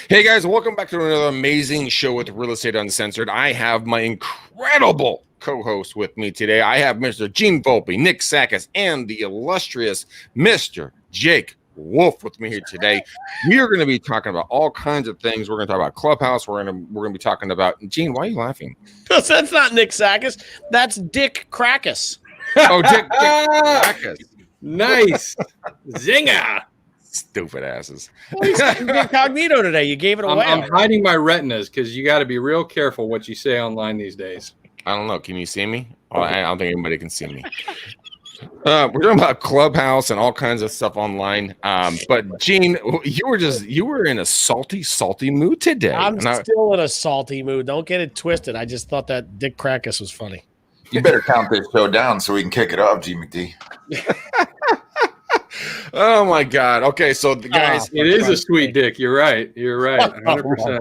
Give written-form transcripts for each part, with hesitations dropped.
Hey guys, welcome back to another amazing show with Real Estate Uncensored. I have my incredible co-host with me today. I have Mr. Gene Volpe, Nick Sakis, and the illustrious Mr. Jake Wolf with me here today. We are going to be talking about all kinds of things. We're going to talk about Clubhouse. We're going to be talking about Gene. Why are you laughing? Because that's not Nick Sakis. That's Dick Crackus. Oh, Dick Sakis. Nice. Zinger. Stupid asses. He's incognito today. You gave it away. I'm hiding my retinas because you got to be real careful what you say online these days. I don't know. Can you see me? Oh, I don't think anybody can see me. We're talking about Clubhouse and all kinds of stuff online. But Gene, you were in a salty mood today. I'm still in a salty mood. Don't get it twisted. I just thought that Dick Crackus was funny. You better count this show down so we can kick it off, G McD. Oh my God. Okay, so the guys, it is a sweet dick. You're right. 100%.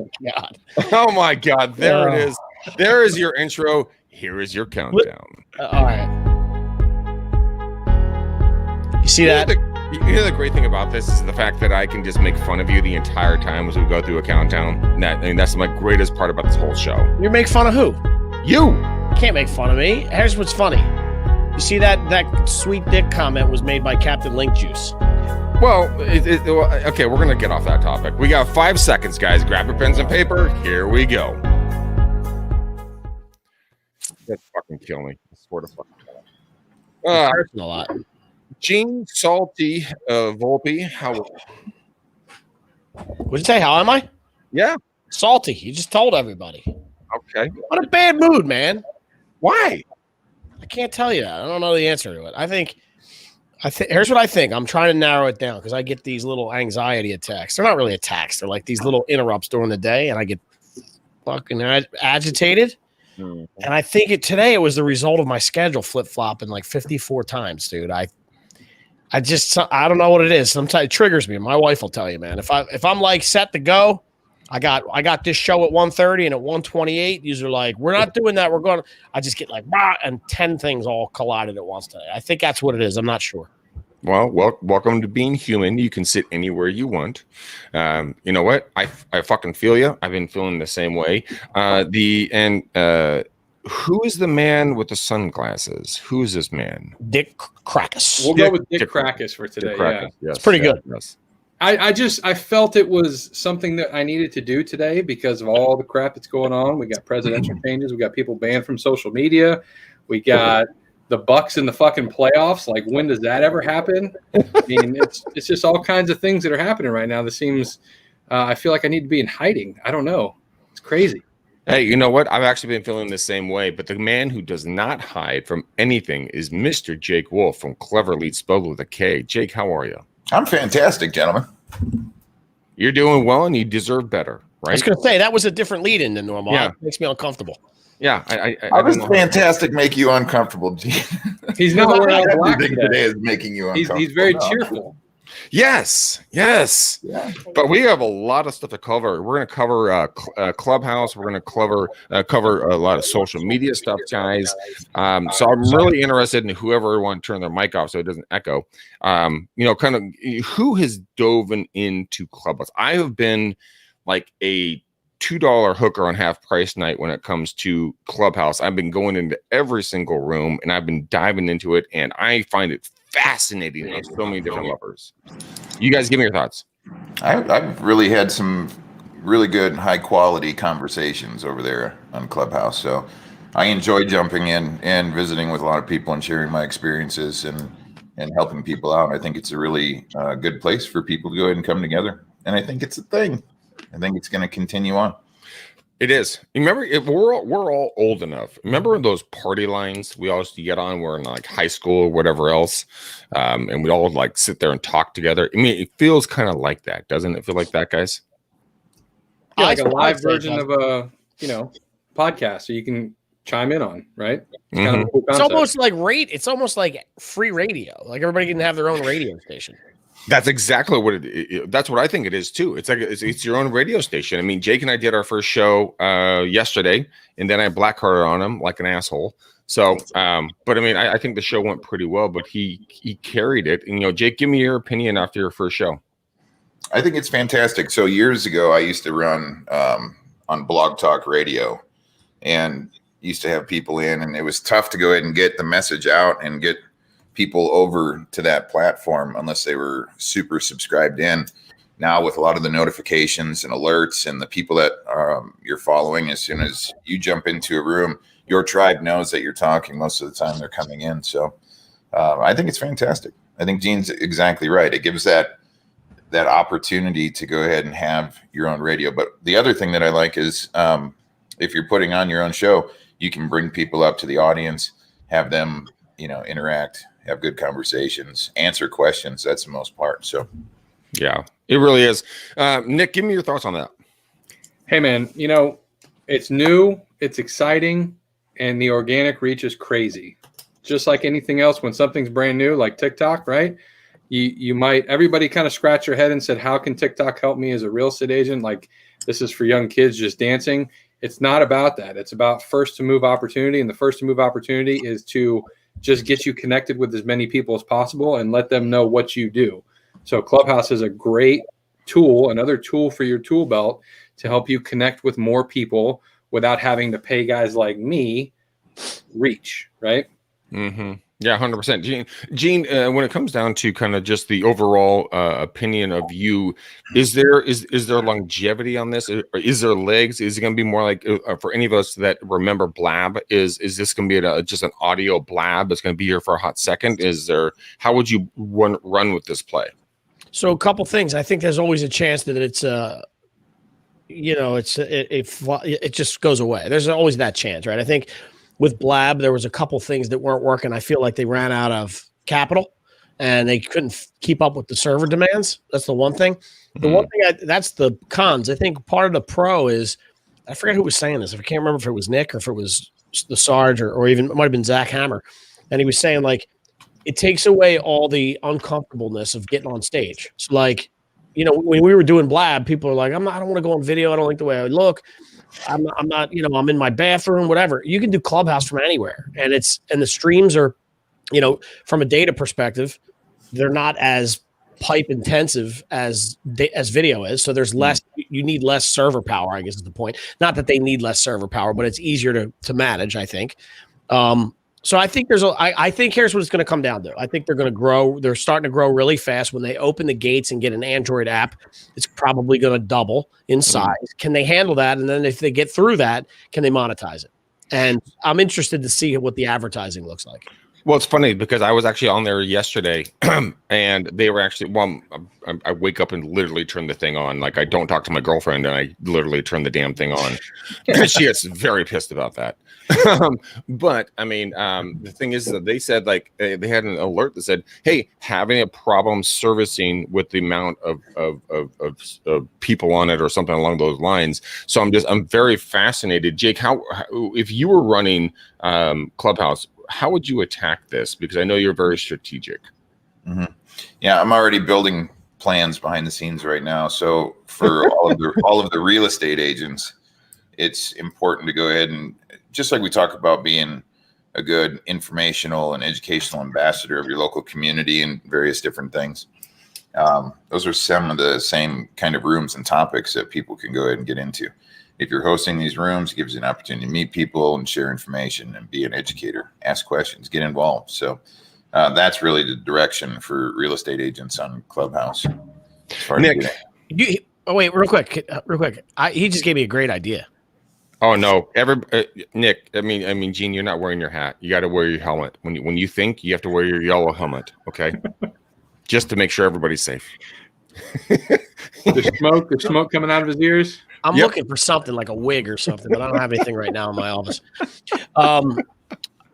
Oh my God. There it is. There is your intro. Here is your countdown. All right. You see that? You know the great thing about this is the fact that I can just make fun of you the entire time as we go through a countdown. That's my greatest part about this whole show. You make fun of who? You can't make fun of me. Here's what's funny. You see that sweet dick comment was made by Captain Link Juice. Well, okay, we're going to get off that topic. We got 5 seconds, guys. Grab your pens and paper. Here we go. That's fucking kill me. I swear to fucking hurts a lot. Gene Salty Volpe, how? What'd you say? How am I? Yeah. Salty. You just told everybody. Okay. What a bad mood, man. Why? I can't tell you that. I don't know the answer to it. I think here's what I think. I'm trying to narrow it down because I get these little anxiety attacks. They're not really attacks. They're like these little interrupts during the day, and I get fucking agitated. Mm-hmm. And I think today it was the result of my schedule flip-flopping like 54 times, dude. I don't know what it is. Sometimes it triggers me. My wife will tell you, man. If I'm like set to go, I got this show at 1:30 and at 1:28, these are like, we're not doing that. We're going. I just get like, and 10 things all collided at once today. I think that's what it is. I'm not sure. Well, welcome to being human. You can sit anywhere you want. You know what? I fucking feel you. I've been feeling the same way. Who is the man with the sunglasses? Who is this man? Dick Crackus. We'll go with Dick Crackus for today. Yes, it's pretty good. Yes. I felt it was something that I needed to do today because of all the crap that's going on. We got presidential changes. We got people banned from social media. We got the Bucks in the fucking playoffs. Like, when does that ever happen? I mean, it's just all kinds of things that are happening right now. That seems, I feel like I need to be in hiding. I don't know. It's crazy. Hey, you know what? I've actually been feeling the same way, but the man who does not hide from anything is Mr. Jake Wolf from Clever Lead, spelled with a K. Jake, how are you? I'm fantastic, gentlemen. You're doing well, and you deserve better, right? I was going to say, that was a different lead-in than normal. Yeah. It makes me uncomfortable. Yeah. How does fantastic make you uncomfortable, Gene? He's not wearing black today is making you uncomfortable. He's very cheerful. Yes. Yeah. But we have a lot of stuff to cover. We're going to cover Clubhouse. We're going to cover a lot of social media stuff, guys. So I'm really interested in whoever want to turn their mic off so it doesn't echo. Kind of who has dove into Clubhouse. I have been like a $2 hooker on half price night when it comes to Clubhouse. I've been going into every single room and I've been diving into it, and I find it fascinating on so many different levels. You guys give me your thoughts. I've really had some really good high quality conversations over there on Clubhouse. So I enjoy jumping in and visiting with a lot of people and sharing my experiences and helping people out. I think it's a really good place for people to go ahead and come together. And I think it's a thing. I think it's going to continue on. It is. Remember, we're all old enough. Remember those party lines we all used to get on? We're in like high school or whatever else, and we all like sit there and talk together. I mean, it feels kind of like that, doesn't it? Feel like that, guys? Yeah, like a live version of a podcast, so you can chime in on, right? It's kind of a cool concept. It's almost like free radio. Like everybody can have their own radio station. That's exactly what that's what I think it is too. It's like it's your own radio station. I mean, Jake and I did our first show yesterday, and then I blackcarded on him like an asshole. So, but I mean, I think the show went pretty well. But he carried it. And Jake, give me your opinion after your first show. I think it's fantastic. So years ago, I used to run on Blog Talk Radio, and used to have people in, and it was tough to go ahead and get the message out and get people over to that platform unless they were super subscribed in. Now with a lot of the notifications and alerts and the people that you're following, as soon as you jump into a room, your tribe knows that you're talking most of the time they're coming in. So I think it's fantastic. I think Gene's exactly right. It gives that opportunity to go ahead and have your own radio. But the other thing that I like is if you're putting on your own show, you can bring people up to the audience, have them, interact, have good conversations, answer questions. That's the most part. So, yeah, it really is. Nick, give me your thoughts on that. Hey, man, it's new, it's exciting, and the organic reach is crazy. Just like anything else, when something's brand new, like TikTok, right? Everybody kind of scratched their head and said, how can TikTok help me as a real estate agent? Like, this is for young kids just dancing. It's not about that. It's about first to move opportunity. And the first to move opportunity is to just get you connected with as many people as possible and let them know what you do. So Clubhouse is a great tool, another tool for your tool belt to help you connect with more people without having to pay guys like me reach, right? Mm-hmm. Yeah, 100%. Gene, when it comes down to kind of just the overall opinion of you, is there longevity on this? Is there legs? Is it going to be more like for any of us that remember Blab? Is this going to be just an audio Blab that's going to be here for a hot second? How would you run with this play? So a couple things. I think there's always a chance that it's it just goes away. There's always that chance, right? I think with Blab, there was a couple things that weren't working. I feel like they ran out of capital and they couldn't keep up with the server demands. That's the one thing. The one thing that's the cons. I think part of the pro is, I forget who was saying this. I can't remember if it was Nick or if it was the Sarge or even it might have been Zach Hammer. And he was saying like, it takes away all the uncomfortableness of getting on stage. So like, when we were doing Blab, people are like, I don't want to go on video. I don't like the way I look. I'm not, I'm in my bathroom, whatever. You can do Clubhouse from anywhere. And the streams are, from a data perspective, they're not as pipe intensive as video is. So there's less, you need less server power, I guess is the point. Not that they need less server power, but it's easier to manage, I think. So I think I think here's what it's going to come down to. I think they're going to grow. They're starting to grow really fast. When they open the gates and get an Android app, it's probably going to double in size. Can they handle that? And then if they get through that, can they monetize it? And I'm interested to see what the advertising looks like. Well, it's funny because I was actually on there yesterday and they were actually, I wake up and literally turn the thing on. Like I don't talk to my girlfriend and I literally turn the damn thing on. She gets very pissed about that. But I mean, the thing is that they said like they had an alert that said, hey, having a problem servicing with the amount of people on it or something along those lines. So I'm very fascinated. Jake, how if you were running Clubhouse, how would you attack this? Because I know you're very strategic. Mm-hmm. Yeah, I'm already building plans behind the scenes right now. So for all of the real estate agents, it's important to go ahead and, just like we talk about being a good informational and educational ambassador of your local community and various different things. Those are some of the same kind of rooms and topics that people can go ahead and get into. If you're hosting these rooms, it gives you an opportunity to meet people and share information and be an educator, ask questions, get involved. So that's really the direction for real estate agents on Clubhouse. Nick, wait, real quick. He just gave me a great idea. Oh no, Nick. I mean, Gene, you're not wearing your hat. You got to wear your helmet when you think. You have to wear your yellow helmet, okay? Just to make sure everybody's safe. The smoke coming out of his ears. I'm looking for something like a wig or something, but I don't have anything right now in my office.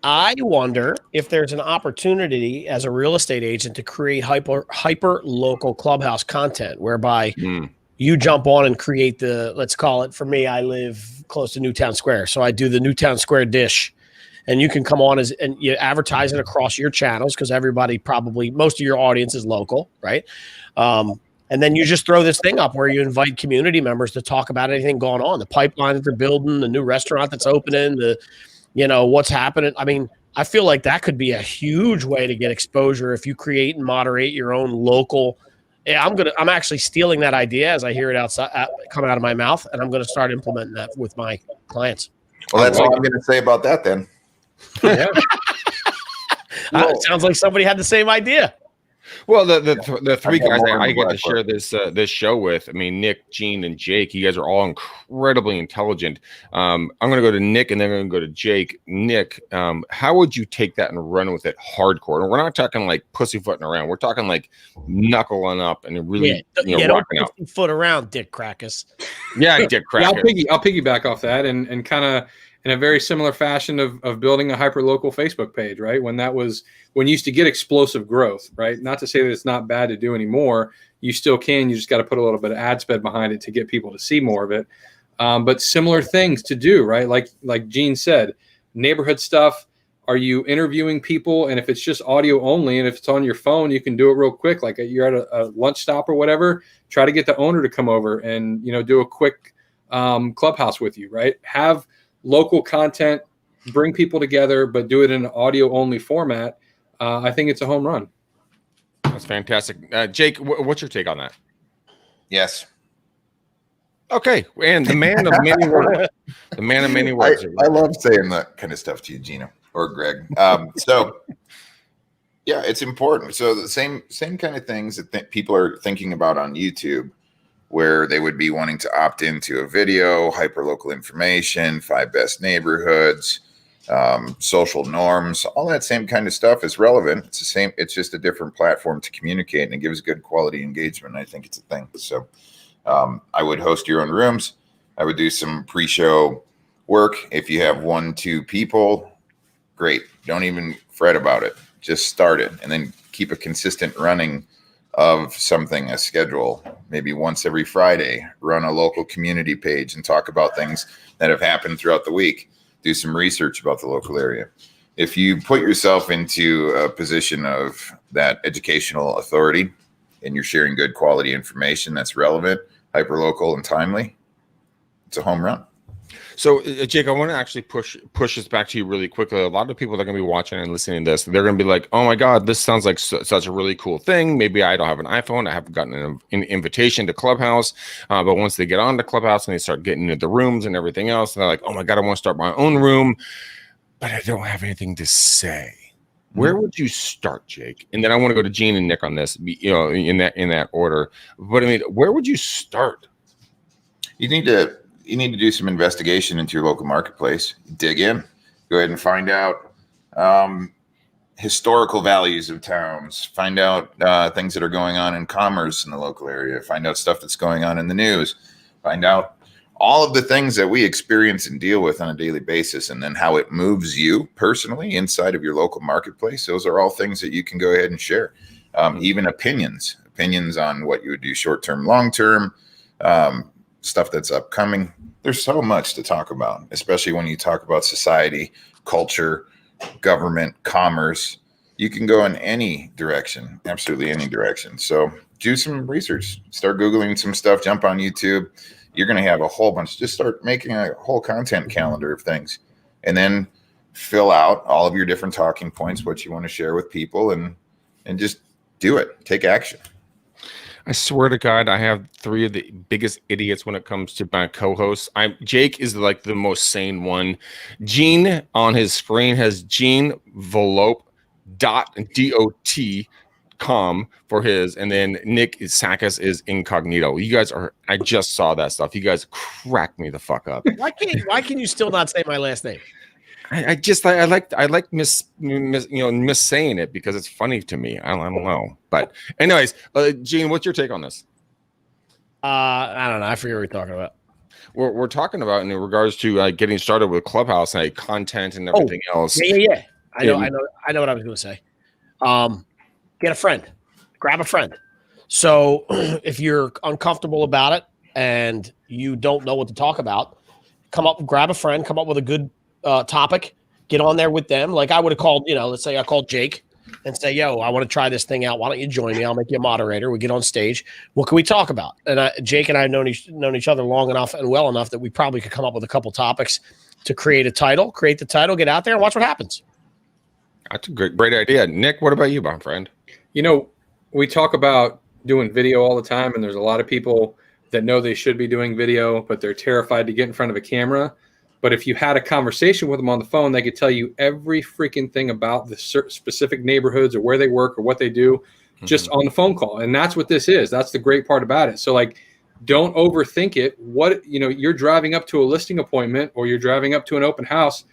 I wonder if there's an opportunity as a real estate agent to create hyper local Clubhouse content, whereby you jump on and create let's call it, for me, I live close to Newtown Square. So I do the Newtown Square dish, and you can come on and you advertise it across your channels because most of your audience is local, right? And then you just throw this thing up where you invite community members to talk about anything going on, the pipeline that they're building, the new restaurant that's opening, what's happening. I mean, I feel like that could be a huge way to get exposure if you create and moderate your own local Yeah, I'm actually stealing that idea as I hear it outside come out of my mouth, and I'm gonna start implementing that with my clients. Well, that's all I'm going to say about that then. Yeah. It sounds like somebody had the same idea. Well, the three got guys more I in the get to black share this show with, I mean, Nick, Gene, and Jake, you guys are all incredibly intelligent. I'm going to go to Nick and then I'm going to go to Jake. Nick, how would you take that and run with it hardcore? And we're not talking like pussyfooting around. We're talking like knuckling up and really, don't rocking out. foot around, Dick Crackus. Yeah, Dick Cracker. I'll piggyback off that and kind of in a very similar fashion of building a hyper-local Facebook page, right? When you used to get explosive growth, right? Not to say that it's not bad to do anymore. You still can. You just got to put a little bit of ad spend behind it to get people to see more of it. But similar things to do, right? Like Gene said, neighborhood stuff. Are you interviewing people? And if it's just audio only, and if it's on your phone, you can do it real quick. Like you're at a lunch stop or whatever, try to get the owner to come over and, do a quick clubhouse with you, right? Have local content, bring people together, but do it in an audio only format. I think it's a home run. That's fantastic. Jake, what's your take on that? Yes. Okay. And the man of many words. The man of many words. I love saying that kind of stuff to you, Gina or Greg. So yeah, it's important. So the same kind of things that people are thinking about on YouTube, where they would be wanting to opt into a video, hyperlocal information, 5 best neighborhoods, social norms, all that same kind of stuff is relevant. It's the same. It's just a different platform to communicate, and it gives good quality engagement. I think it's a thing. So I would host your own rooms. I would do some pre-show work. If you have 1-2 people, great. Don't even fret about it. Just start it, and then keep a consistent running of something, a schedule, maybe once every Friday, run a local community page and talk about things that have happened throughout the week. Do some research about the local area. If you put yourself into a position of that educational authority and you're sharing good quality information that's relevant, hyperlocal, and timely, it's a home run. So, Jake, I want to actually push this back to you really quickly. A lot of people that are going to be watching and listening to this, they're going to be like, oh my God, this sounds like such a really cool thing. Maybe I don't have an iPhone. I haven't gotten an invitation to Clubhouse. But once they get on to Clubhouse and they start getting into the rooms and everything else, they're like, oh my God, I want to start my own room, but I don't have anything to say. Where would you start, Jake? And then I want to go to Gene and Nick on this, in that order. But I mean, where would you start? You need to do some investigation into your local marketplace. Dig in. Go ahead and find out historical values of towns. Find out things that are going on in commerce in the local area. Find out stuff that's going on in the news. Find out all of the things that we experience and deal with on a daily basis, and then how it moves you personally inside of your local marketplace. Those are all things that you can go ahead and share. Even opinions on what you would do short-term, long-term, stuff that's upcoming. There's so much to talk about, especially when you talk about society, culture, government, commerce. You can go in any direction, absolutely any direction. So do some research, start Googling some stuff, jump on YouTube. You're going to have a whole bunch. Just start making a whole content calendar of things, and then fill out all of your different talking points, what you want to share with people, and just do it. Take action. I swear to God, I have 3 of the biggest idiots when it comes to my co-hosts. Jake is like the most sane one. Gene on his screen has GeneVelope.dot.com for his, and then Nick Sakis is incognito. You guys are. I just saw that stuff. You guys crack me the fuck up. Why can you still not say my last name? I like miss saying it because it's funny to me. I don't know, but anyways, Gene, what's your take on this? I don't know. I forget what we're talking about. We're talking about in regards to getting started with Clubhouse and content and everything else. Yeah. I know what I was going to say. Get a friend, grab a friend. So if you're uncomfortable about it and you don't know what to talk about, grab a friend, come up with a good topic, get on there with them. Like I would have called, let's say I called Jake and say, yo, I want to try this thing out. Why don't you join me? I'll make you a moderator. We get on stage. What can we talk about? And Jake and I have known each other long enough and well enough that we probably could come up with a couple topics to create the title, get out there and watch what happens. That's a great idea. Nick, what about you, my friend? We talk about doing video all the time, and there's a lot of people that know they should be doing video, but they're terrified to get in front of a camera. But if you had a conversation with them on the phone, they could tell you every freaking thing about the specific neighborhoods or where they work or what they do just on the phone call. And that's what this is. That's the great part about it. So like, don't overthink it. What, you're driving up to a listing appointment or you're driving up to an open house.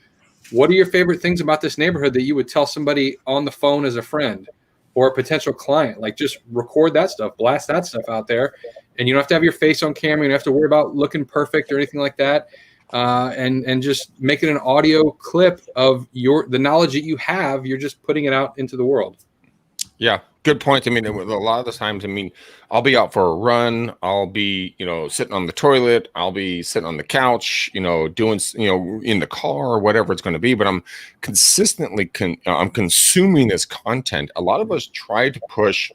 What are your favorite things about this neighborhood that you would tell somebody on the phone as a friend or a potential client? Like, just record that stuff, blast that stuff out there. And you don't have to have your face on camera. You don't have to worry about looking perfect or anything like that. And just make it an audio clip of the knowledge that you have. You're just putting it out into the world. Yeah, good point. I mean, a lot of the times, I mean, I'll be out for a run. I'll be, sitting on the toilet. I'll be sitting on the couch, doing, in the car or whatever it's going to be. But I'm consistently, I'm consuming this content. A lot of us try to push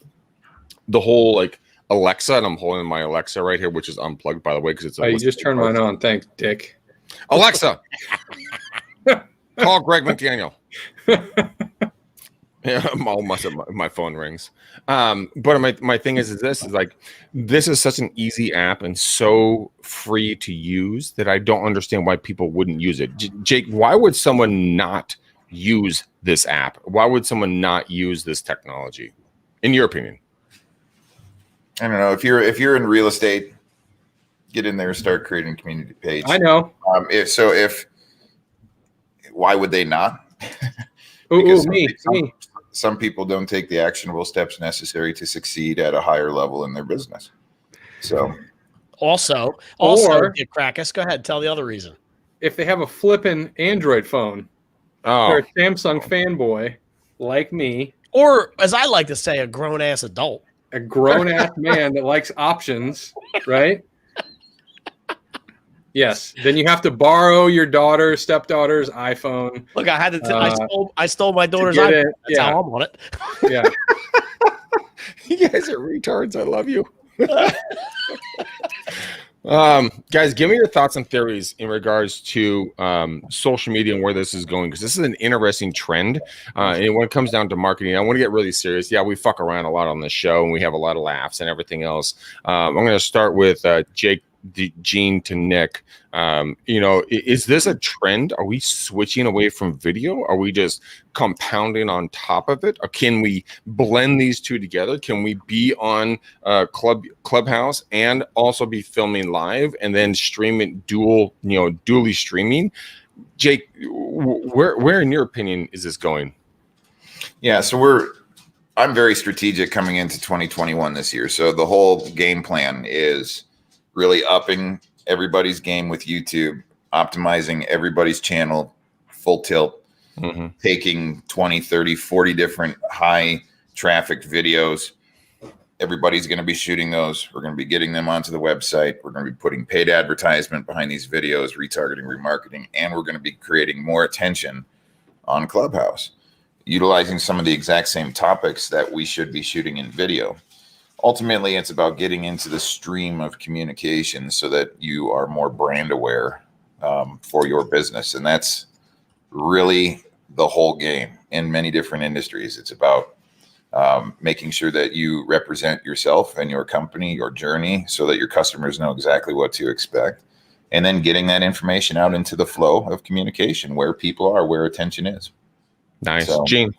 the whole like Alexa, and I'm holding my Alexa right here, which is unplugged, by the way, because it's. You just turned mine on. Thanks, Dick. Alexa, call Greg McDaniel. Yeah, I'm all messed up. My phone rings. But my thing is like, this is such an easy app and so free to use that I don't understand why people wouldn't use it. Jake, why would someone not use this app? Why would someone not use this technology, in your opinion? I don't know. If you're in real estate, get in there and start creating a community page. I know. Why would they not? Some people don't take the actionable steps necessary to succeed at a higher level in their business. So also, Dick Crackus, go ahead, tell the other reason. If they have a flippin' Android phone, they're a Samsung fanboy like me, or as I like to say, a grown ass adult, a grown ass man that likes options, right? Yes. Then you have to borrow your stepdaughter's iPhone. Look, I had to. I stole my daughter's iPhone. That's how I'm on it. Yeah. You guys are retards. I love you. Guys, give me your thoughts and theories in regards to social media and where this is going, because this is an interesting trend. And when it comes down to marketing, I want to get really serious. Yeah, we fuck around a lot on this show, and we have a lot of laughs and everything else. I'm going to start with Jake, Gene to Nick. Is this a trend? Are we switching away from video? Are we just compounding on top of it? Or can we blend these two together? Can we be on Clubhouse and also be filming live and then stream it dually streaming? Jake, where in your opinion is this going? Yeah, so I'm very strategic coming into 2021 this year. So the whole game plan is really upping everybody's game with YouTube, optimizing everybody's channel full tilt, taking 20, 30, 40 different high traffic videos. Everybody's going to be shooting those. We're going to be getting them onto the website. We're going to be putting paid advertisement behind these videos, retargeting, remarketing, and we're going to be creating more attention on Clubhouse, utilizing some of the exact same topics that we should be shooting in video. Ultimately, it's about getting into the stream of communication so that you are more brand aware for your business. And that's really the whole game in many different industries. It's about making sure that you represent yourself and your company, your journey, so that your customers know exactly what to expect. And then getting that information out into the flow of communication where people are, where attention is. Nice. So, Gene.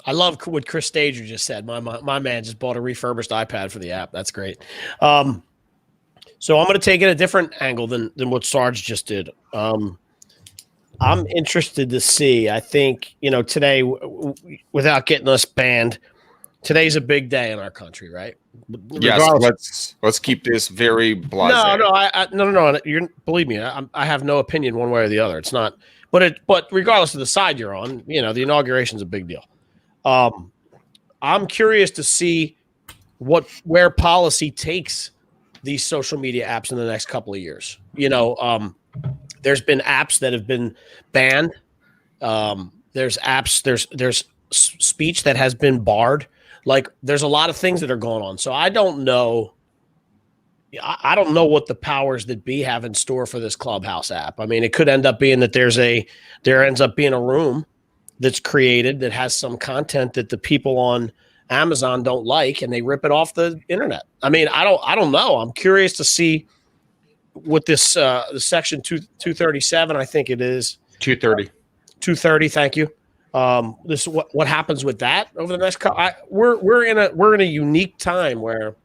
I love what Chris Stager just said. My man just bought a refurbished iPad for the app. That's great. So I'm going to take it a different angle than what Sarge just did. I'm interested to see. I think, today, without getting us banned, today's a big day in our country, right? Yes, let's keep this very blasé. No. You're, believe me, I have no opinion one way or the other. It's not, but regardless of the side you're on, the inauguration is a big deal. I'm curious to see where policy takes these social media apps in the next couple of years. There's been apps that have been banned. There's speech that has been barred. Like, there's a lot of things that are going on. So I don't know what the powers that be have in store for this Clubhouse app. I mean, it could end up being that there ends up being a room that's created that has some content that the people on Amazon don't like, and they rip it off the internet. I mean, I don't know. I'm curious to see what this the section 237, I think it is 230. Thank you. This what happens with that over the next couple. We're in a unique time where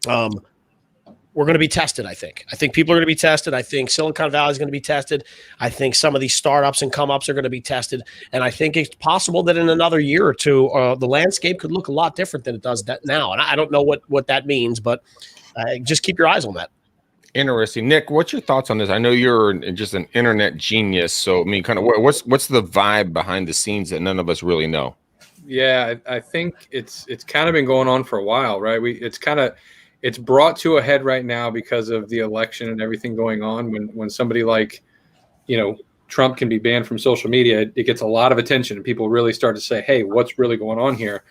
we're going to be tested. I think people are going to be tested. I think Silicon Valley is going to be tested. I think some of these startups and come ups are going to be tested. And I think it's possible that in another year or two, the landscape could look a lot different than it does now. And I don't know what that means, but just keep your eyes on that. Interesting. Nick, what's your thoughts on this? I know you're just an internet genius. So, I mean, kind of what's the vibe behind the scenes that none of us really know? Yeah, I think it's kind of been going on for a while, right? It's brought to a head right now because of the election and everything going on. When somebody like, Trump can be banned from social media, it gets a lot of attention and people really start to say, hey, what's really going on here?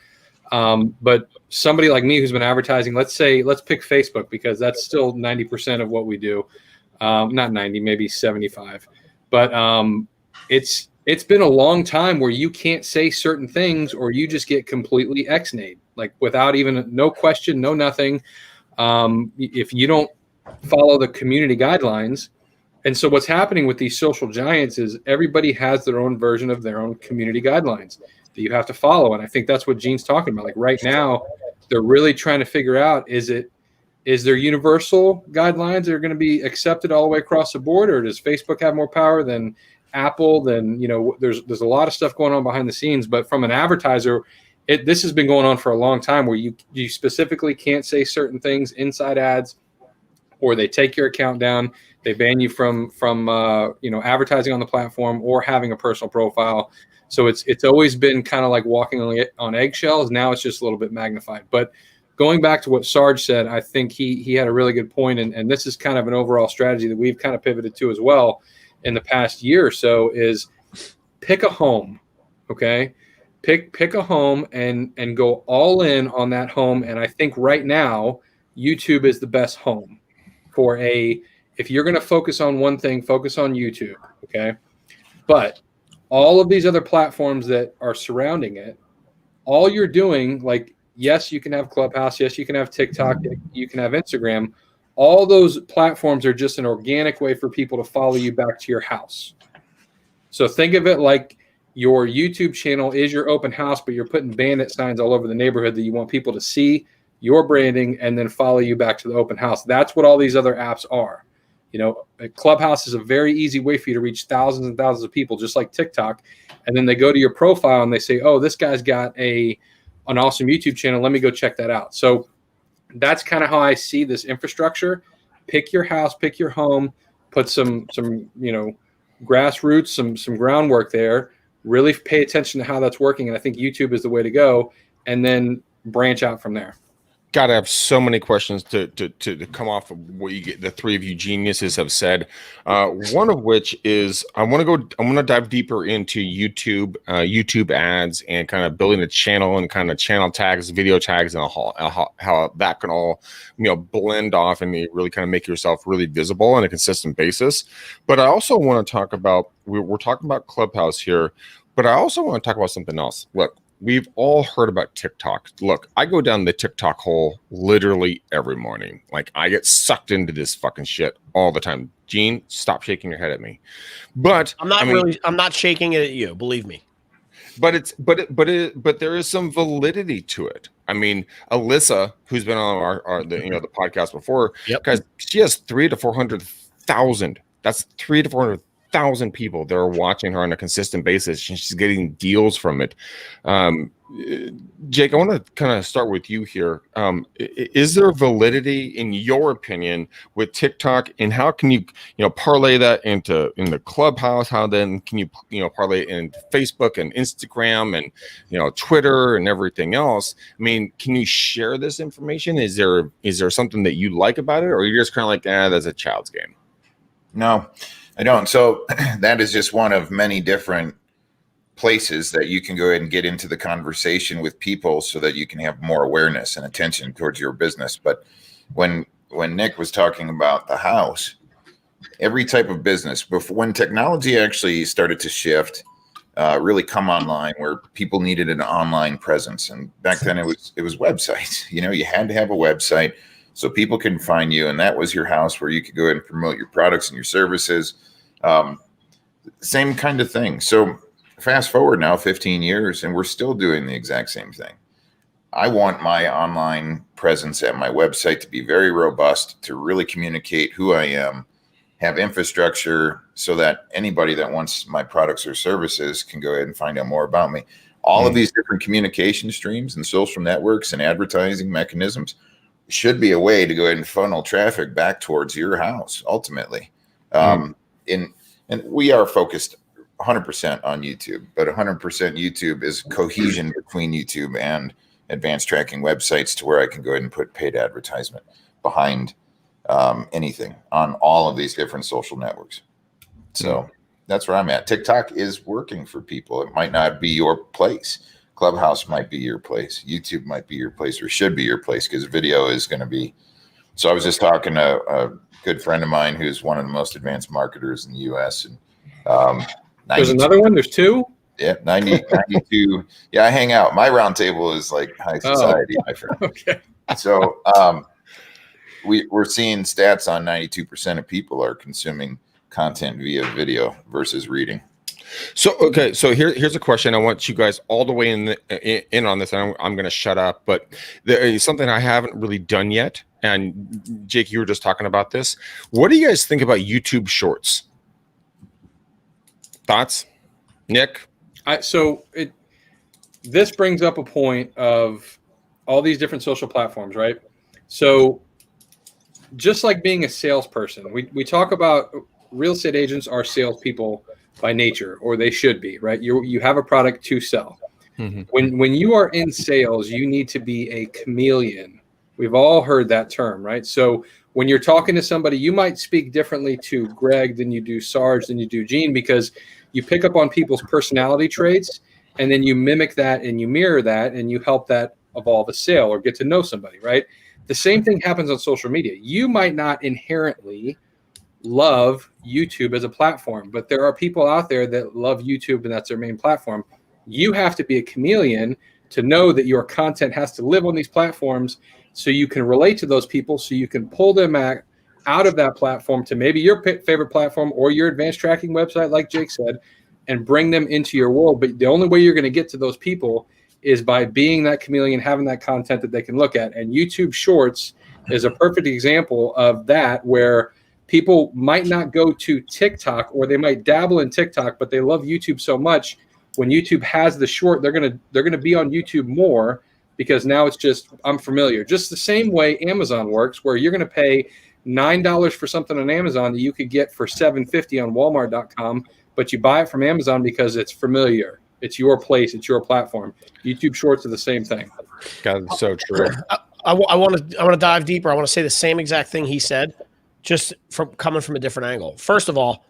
But somebody like me who's been advertising, let's pick Facebook because that's still 90% of what we do. Not 90, maybe 75. But it's been a long time where you can't say certain things or you just get completely X-nayed, like without even no question, no nothing. If you don't follow the community guidelines. And so what's happening with these social giants is everybody has their own version of their own community guidelines that you have to follow. And I think that's what Gene's talking about. Like right now, they're really trying to figure out, is there universal guidelines that are going to be accepted all the way across the board? Or does Facebook have more power than Apple? Then, there's a lot of stuff going on behind the scenes, but from an advertiser, this has been going on for a long time where you specifically can't say certain things inside ads, or they take your account down. They ban you from advertising on the platform or having a personal profile. So it's always been kind of like walking on eggshells. Now it's just a little bit magnified. But going back to what Sarge said, I think he had a really good point, and this is kind of an overall strategy that we've kind of pivoted to as well in the past year or so, is pick a home, okay? Pick a home and go all in on that home. And I think right now, YouTube is the best home for if you're going to focus on one thing, focus on YouTube, okay? But all of these other platforms that are surrounding it, all you're doing, like, yes, you can have Clubhouse, yes, you can have TikTok, you can have Instagram. All those platforms are just an organic way for people to follow you back to your house. So think of it like your YouTube channel is your open house, but you're putting bandit signs all over the neighborhood that you want people to see your branding and then follow you back to the open house. That's what all these other apps are. Clubhouse is a very easy way for you to reach thousands and thousands of people, just like TikTok. And then they go to your profile and they say, oh, this guy's got an awesome YouTube channel. Let me go check that out. So that's kind of how I see this infrastructure. Pick your house, pick your home, put some grassroots, some groundwork there. Really pay attention to how that's working. And I think YouTube is the way to go, and then branch out from there. God, I have so many questions to come off of what the three of you geniuses have said. One of which is I want to dive deeper into YouTube ads and kind of building a channel and kind of channel tags, video tags, and how that can all blend off and really kind of make yourself really visible on a consistent basis. But I also want to talk about we're talking about Clubhouse here, but I also want to talk about something else. Look. We've all heard about TikTok. Look, I go down the TikTok hole literally every morning. Like, I get sucked into this fucking shit all the time. Gene, stop shaking your head at me. But I'm not shaking it at you, believe me. But there is some validity to it. I mean, Alyssa, who's been on the podcast before, guys, she has 300,000 to 400,000. That's 300,000 to 400,000 people that are watching her on a consistent basis, and she's getting deals from it. Jake, I want to kind of start with you here. Is there validity, in your opinion, with TikTok, and how can you parlay that in the Clubhouse? How then can you parlay it in Facebook and Instagram and Twitter and everything else? I mean, can you share this information? Is there something that you like about it, or you're just kind of like, that's a child's game? No, I don't. So that is just one of many different places that you can go ahead and get into the conversation with people so that you can have more awareness and attention towards your business. But when Nick was talking about the house, every type of business, when technology actually started to shift, really come online, where people needed an online presence. And back then it was websites. You had to have a website so people can find you, and that was your house where you could go ahead and promote your products and your services. Same kind of thing. So fast forward now 15 years, and we're still doing the exact same thing. I want my online presence at my website to be very robust, to really communicate who I am, have infrastructure so that anybody that wants my products or services can go ahead and find out more about me. All of these different communication streams and social networks and advertising mechanisms should be a way to go ahead and funnel traffic back towards your house ultimately. And we are focused 100% on YouTube, but 100% YouTube is cohesion between YouTube and advanced tracking websites, to where I can go ahead and put paid advertisement behind anything on all of these different social networks. So that's where I'm at. TikTok is working for people. It might not be your place. Clubhouse might be your place. YouTube might be your place, or should be your place, because video is going to be. So I was just talking to a good friend of mine who's one of the most advanced marketers in the U.S. And there's another one. There's two. Yeah, 92. Yeah, I hang out. My round table is like high society, my friend. Okay. So we're seeing stats on 92% of people are consuming content via video versus reading. So here's a question. I want you guys all the way in on this, and I'm going to shut up. But there is something I haven't really done yet. And Jake, you were just talking about this. What do you guys think about YouTube Shorts? Thoughts, Nick? This brings up a point of all these different social platforms, right? So just like being a salesperson, we talk about real estate agents are salespeople by nature, or they should be, right? You have a product to sell. Mm-hmm. When you are in sales, you need to be a chameleon. We've all heard that term, right? So when you're talking to somebody, you might speak differently to Greg than you do Sarge, than you do Gene, because you pick up on people's personality traits, and then you mimic that and you mirror that, and you help that evolve a sale or get to know somebody, right? The same thing happens on social media. You might not inherently love YouTube as a platform, but there are people out there that love YouTube and that's their main platform. You have to be a chameleon to know that your content has to live on these platforms, so you can relate to those people, so you can pull them out of that platform to maybe your favorite platform or your advanced tracking website, like Jake said, and bring them into your world. But the only way you're going to get to those people is by being that chameleon, having that content that they can look at. And YouTube Shorts is a perfect example of that, where people might not go to TikTok, or they might dabble in TikTok, but they love YouTube so much. When YouTube has the short, they're gonna be on YouTube more, because now it's just, I'm familiar. Just the same way Amazon works, where you're gonna pay $9 for something on Amazon that you could get for $7.50 on Walmart.com, but you buy it from Amazon because it's familiar. It's your place. It's your platform. YouTube Shorts are the same thing. God, it's so true. I want to dive deeper. I want to say the same exact thing he said, just coming from a different angle. First of all,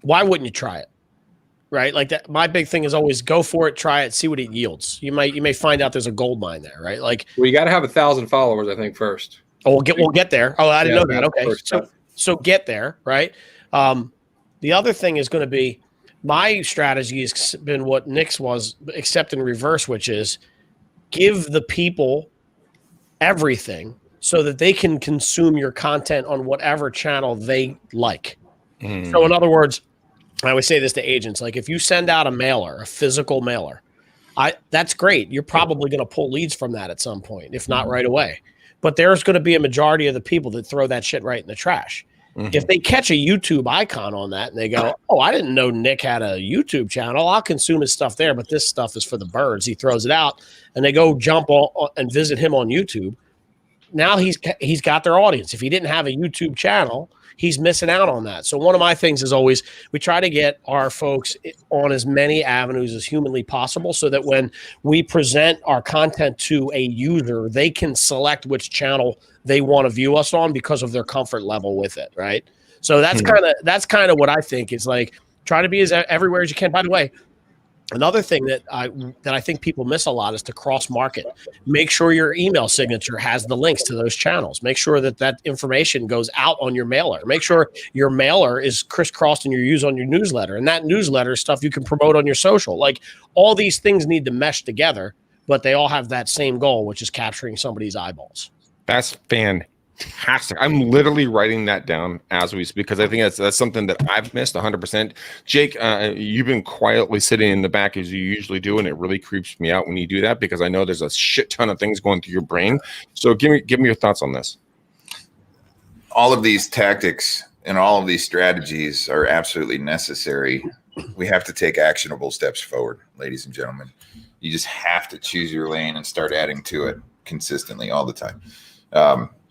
why wouldn't you try it? Right? Like that. My big thing is always go for it, try it, see what it yields. You may find out there's a gold mine there, right? Like, well, you got to have 1,000 followers, I think, first. Oh, we'll get there. Oh, I didn't know that. Okay, so get there, right? The other thing is going to be, my strategy has been what Nick's was, except in reverse, which is give the people everything so that they can consume your content on whatever channel they like. So in other words, I always say this to agents, like if you send out a mailer, a physical mailer, that's great. You're probably going to pull leads from that at some point, if not right away. But there's going to be a majority of the people that throw that shit right in the trash. If they catch a YouTube icon on that and they go, oh, I didn't know Nick had a YouTube channel, I'll consume his stuff there, but this stuff is for the birds. He throws it out, and they go jump on and visit him on YouTube. Now he's got their audience. If he didn't have a YouTube channel, he's missing out on that. So one of my things is always, we try to get our folks on as many avenues as humanly possible, so that when we present our content to a user, they can select which channel they want to view us on because of their comfort level with it, right? So that's kind of what I think is, like, try to be as everywhere as you can. By the way, Another thing that I think people miss a lot is to cross market. Make sure your email signature has the links to those channels. Make sure that information goes out on your mailer. Make sure your mailer is crisscrossed and you use on your newsletter. And that newsletter is stuff you can promote on your social. Like all these things need to mesh together, but they all have that same goal, which is capturing somebody's eyeballs. That's fantastic. I'm literally writing that down as we speak because I think that's something that I've missed 100%. Jake, you've been quietly sitting in the back as you usually do, and it really creeps me out when you do that because I know there's a shit ton of things going through your brain. So give me your thoughts on this. All of these tactics and all of these strategies are absolutely necessary. We have to take actionable steps forward, ladies and gentlemen. You just have to choose your lane and start adding to it consistently all the time.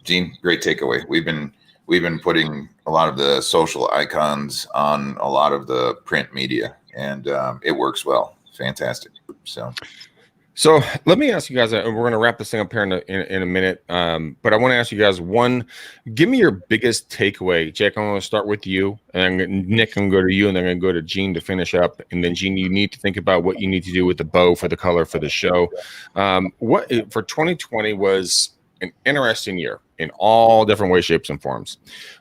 Gene, great takeaway. We've been putting a lot of the social icons on a lot of the print media, and it works well. Fantastic. So let me ask you guys, we're going to wrap this thing up here in a minute, but I want to ask you guys give me your biggest takeaway. Jake, I'm going to start with you, and Nick, I'm going to go to you, and then I'm going to go to Gene to finish up. And then Gene, you need to think about what you need to do with the bow for the color for the show. What for 2020 was an interesting year in all different ways, shapes, and forms.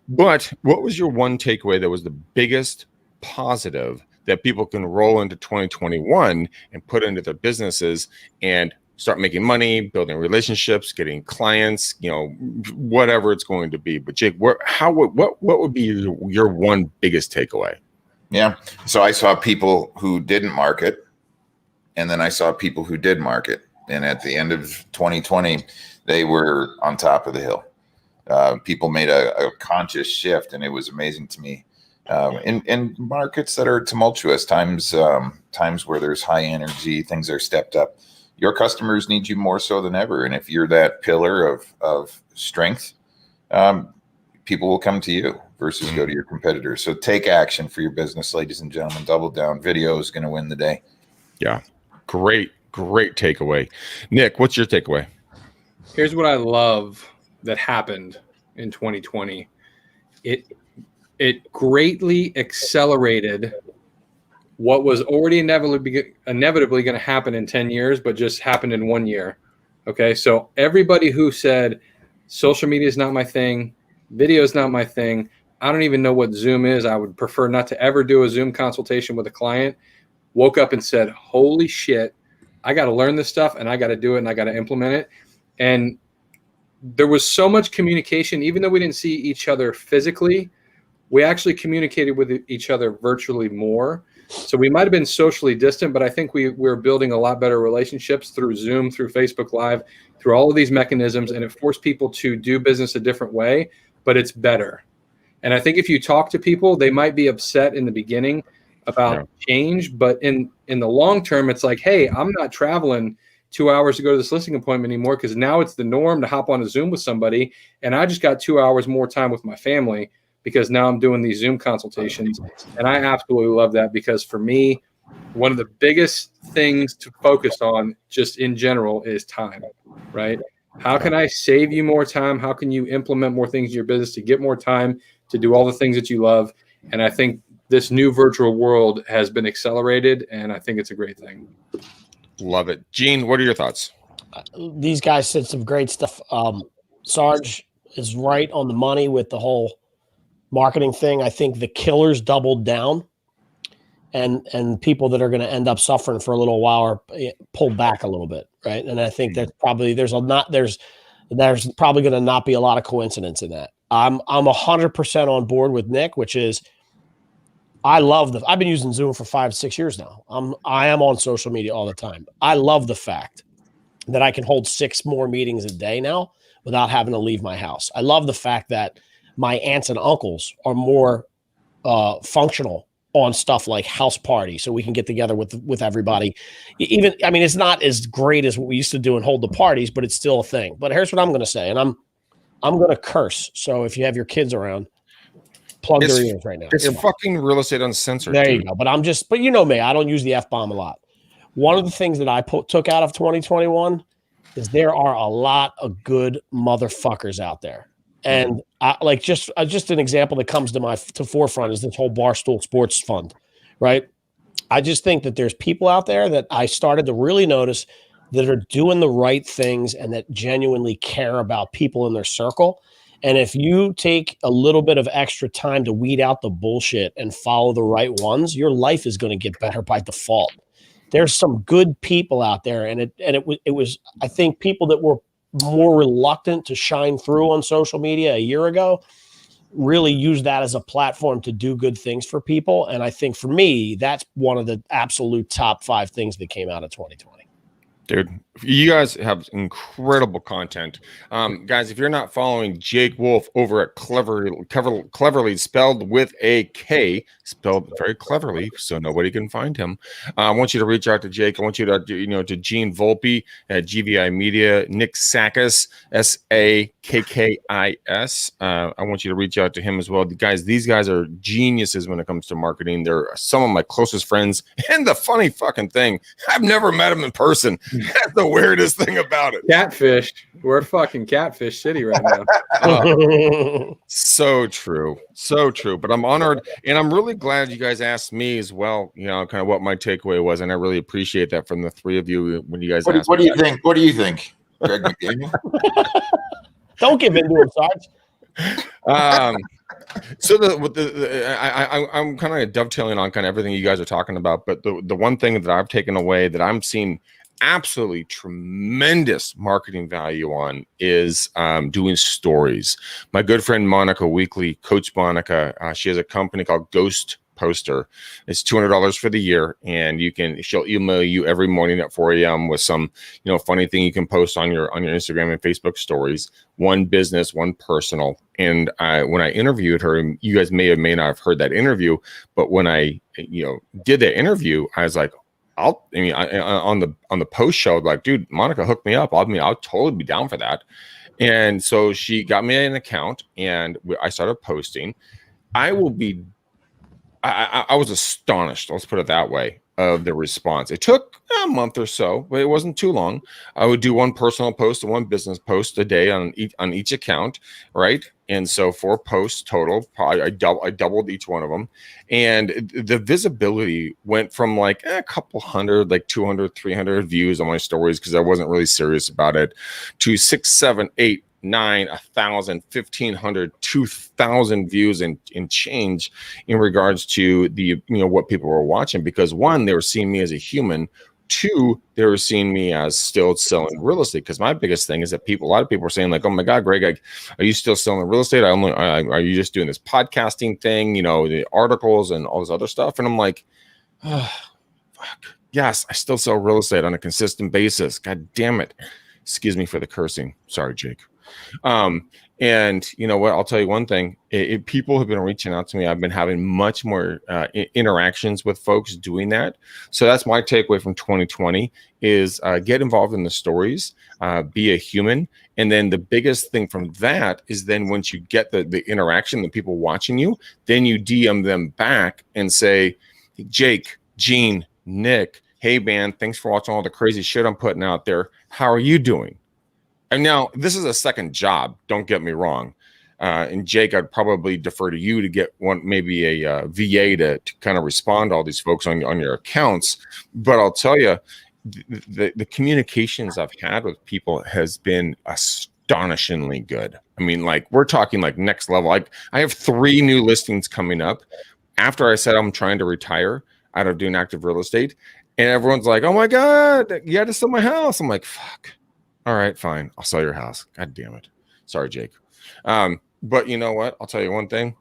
But what was your one takeaway that was the biggest positive that people can roll into 2021 and put into their businesses and start making money, building relationships, getting clients, whatever it's going to be. But Jake, what would be your one biggest takeaway? Yeah. So I saw people who didn't market, and then I saw people who did market. And at the end of 2020, they were on top of the hill. People made a conscious shift, and it was amazing to me. In markets that are tumultuous, times where there's high energy, things are stepped up. Your customers need you more so than ever. And if you're that pillar of strength, people will come to you versus go to your competitors. So take action for your business, ladies and gentlemen. Double down. Video is going to win the day. Yeah. Great takeaway. Nick, what's your takeaway? Here's what I love that happened in 2020. It greatly accelerated what was already inevitably going to happen in 10 years, but just happened in 1 year. Okay. So everybody who said social media is not my thing, video is not my thing, I don't even know what Zoom is, I would prefer not to ever do a Zoom consultation with a client, woke up and said, holy shit, I got to learn this stuff and I got to do it and I got to implement it. And there was so much communication, even though we didn't see each other physically, we actually communicated with each other virtually more. So we might have been socially distant, but I think we're building a lot better relationships through Zoom, through Facebook Live, through all of these mechanisms. And it forced people to do business a different way, but it's better. And I think if you talk to people, they might be upset in the beginning about change, but in the long term, it's like, hey, I'm not traveling 2 hours to go to this listing appointment anymore because now it's the norm to hop on a Zoom with somebody. And I just got 2 hours more time with my family because now I'm doing these Zoom consultations. And I absolutely love that because for me, one of the biggest things to focus on just in general is time, right? How can I save you more time? How can you implement more things in your business to get more time to do all the things that you love? And I think this new virtual world has been accelerated, and I think it's a great thing. Love it. Gene, what are your thoughts? These guys said some great stuff. Sarge is right on the money with the whole marketing thing. I think the killers doubled down, and people that are going to end up suffering for a little while are pulled back a little bit, right? And I think that probably there's probably going to not be a lot of coincidence in that. I'm 100% on board with Nick, which is I've been using Zoom for 5-6 years now. I am on social media all the time. I love the fact that I can hold 6 more meetings a day now without having to leave my house. I love the fact that my aunts and uncles are more functional on stuff like house party, so we can get together with everybody. Even, I mean, it's not as great as what we used to do and hold the parties, but it's still a thing. But here's what I'm going to say, and I'm going to curse. So if you have your kids around, plug their ears right now. It's fucking real estate uncensored. There you go. But you know me, I don't use the F-bomb a lot. One of the things that I took out of 2021 is there are a lot of good motherfuckers out there. And just an example that comes to forefront is this whole Barstool Sports Fund, right? I just think that there's people out there that I started to really notice that are doing the right things and that genuinely care about people in their circle. And if you take a little bit of extra time to weed out the bullshit and follow the right ones, your life is going to get better by default. There's some good people out there, and it was I think people that were more reluctant to shine through on social media a year ago really use that as a platform to do good things for people. And I think for me, that's one of the absolute top 5 things that came out of 2020. Dude, you guys have incredible content. Guys, if you're not following Jake Wolf over at Cleverly, spelled with a K, spelled very cleverly, so nobody can find him. I want you to reach out to Jake. I want you to, to Gene Volpe at GVI Media, Nick Sakis, Sakkis. I want you to reach out to him as well. Guys, these guys are geniuses when it comes to marketing. They're some of my closest friends. And the funny fucking thing, I've never met them in person. That's the weirdest thing about it. Catfish. We're fucking Catfish City right now. So true. So true. But I'm honored, and I'm really glad you guys asked me as well, kind of what my takeaway was. And I really appreciate that from the 3 of you when you guys asked what do you think? What do you think, Greg McDaniel? Don't give in to him, Sarge. So I'm kind of dovetailing on kind of everything you guys are talking about. But the one thing that I've taken away that I'm seeing absolutely tremendous marketing value on is doing stories. My good friend Monica Weekly, Coach Monica, she has a company called Ghost Poster. It's $200 for the year, and she'll email you every morning at 4 a.m. with some funny thing you can post on your Instagram and Facebook stories. One business, one personal. And when I interviewed her, and you guys may or may not have heard that interview, but when I did that interview, I was like, on the post show, like, dude, Monica hooked me up. I'll totally be down for that. And so she got me an account, and I started posting. I was astonished, let's put it that way, of the response. It took a month or so, but it wasn't too long. I would do one personal post and one business post a day on each account, right? And so 4 posts total. I doubled each one of them. And the visibility went from like a couple hundred, like 200, 300 views on my stories because I wasn't really serious about it, to 6, 7, 8, 9, 1,000, 1,500, 2,000 views and change in regards to the what people were watching, because 1, they were seeing me as a human. 2, they were seeing me as still selling real estate. Because my biggest thing is that a lot of people are saying like, "Oh my God, Greg, are you still selling real estate? Are you just doing this podcasting thing? The articles and all this other stuff?" And I'm like, oh, fuck. Yes, I still sell real estate on a consistent basis. God damn it. Excuse me for the cursing. Sorry, Jake. And you know what? I'll tell you one thing. People have been reaching out to me. I've been having much more interactions with folks doing that. So that's my takeaway from 2020 is get involved in the stories, be a human. And then the biggest thing from that is then once you get the interaction, the people watching you, then you DM them back and say, Jake, Gene, Nick, hey man, thanks for watching all the crazy shit I'm putting out there. How are you doing? And now this is a second job. Don't get me wrong. And Jake, I'd probably defer to you to get maybe a VA to kind of respond to all these folks on your accounts. But I'll tell you, the communications I've had with people has been astonishingly good. I mean, like we're talking like next level. Like I have 3 new listings coming up after I said I'm trying to retire out of doing active real estate. And everyone's like, "Oh my God, you had to sell my house." I'm like, fuck. All right, fine. I'll sell your house. God damn it. Sorry, Jake. But you know what? I'll tell you one thing.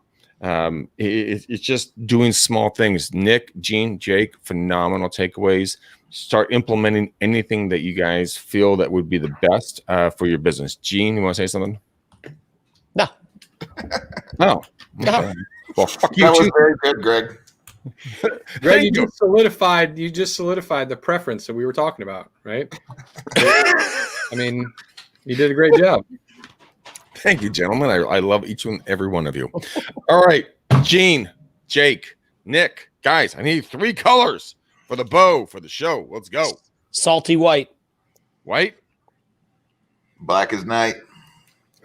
It's just doing small things. Nick, Gene, Jake, phenomenal takeaways. Start implementing anything that you guys feel that would be the best for your business. Gene, you want to say something? No. No. Okay. Well, fuck you That was too. very good, Greg. Greg, you just solidified the preference that we were talking about, right? I mean, you did a great job. Thank you, gentlemen. I love each and every one of you. All right, Gene, Jake, Nick, guys, I need 3 colors for the bow for the show. Let's go. Salty white. White. Black as night.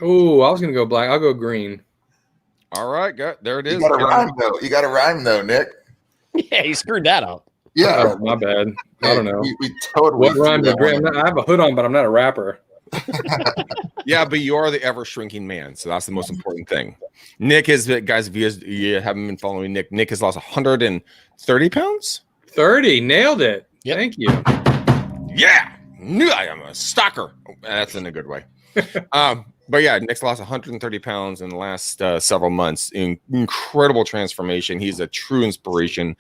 Oh, I was gonna go black. I'll go green. All right, there it is. You got to rhyme though, Nick. Yeah, he screwed that up. Yeah. Oh, my bad. I don't know. We totally. What rhymes with Graham? I have a hood on, but I'm not a rapper. Yeah, but you are the ever shrinking man, so that's the most important thing. Nick is, guys, if you haven't been following Nick has lost 130 pounds. 30, nailed it. Yep. Thank you. Yeah, knew I am a stalker. That's in a good way. But yeah, Nick's lost 130 pounds in the last several months. Incredible transformation. He's a true inspiration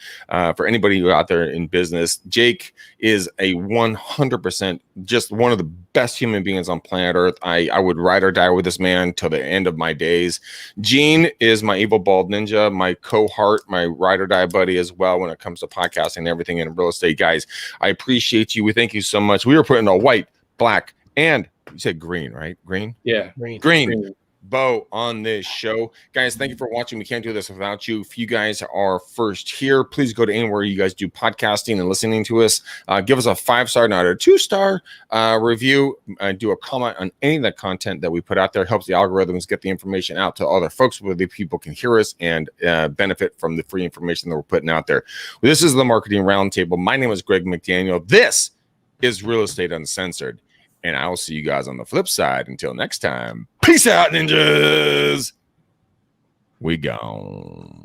for anybody who out there in business. Jake is a 100% just one of the best human beings on planet Earth. I would ride or die with this man till the end of my days. Gene is my evil bald ninja, my cohort, my ride or die buddy as well when it comes to podcasting and everything in real estate. Guys, I appreciate you. We thank you so much. We were putting a white, black, and you said green, right? Green? Yeah. Green bow on this show. Guys, thank you for watching. We can't do this without you. If you guys are first here, please go to anywhere you guys do podcasting and listening to us. Give us a 5-star, not a 2-star review. Do a comment on any of the content that we put out there. Helps the algorithms get the information out to other folks where the people can hear us and benefit from the free information that we're putting out there. This is the Marketing Roundtable. My name is Greg McDaniel. This is Real Estate Uncensored. And I will see you guys on the flip side. Until next time, peace out, ninjas. We gone.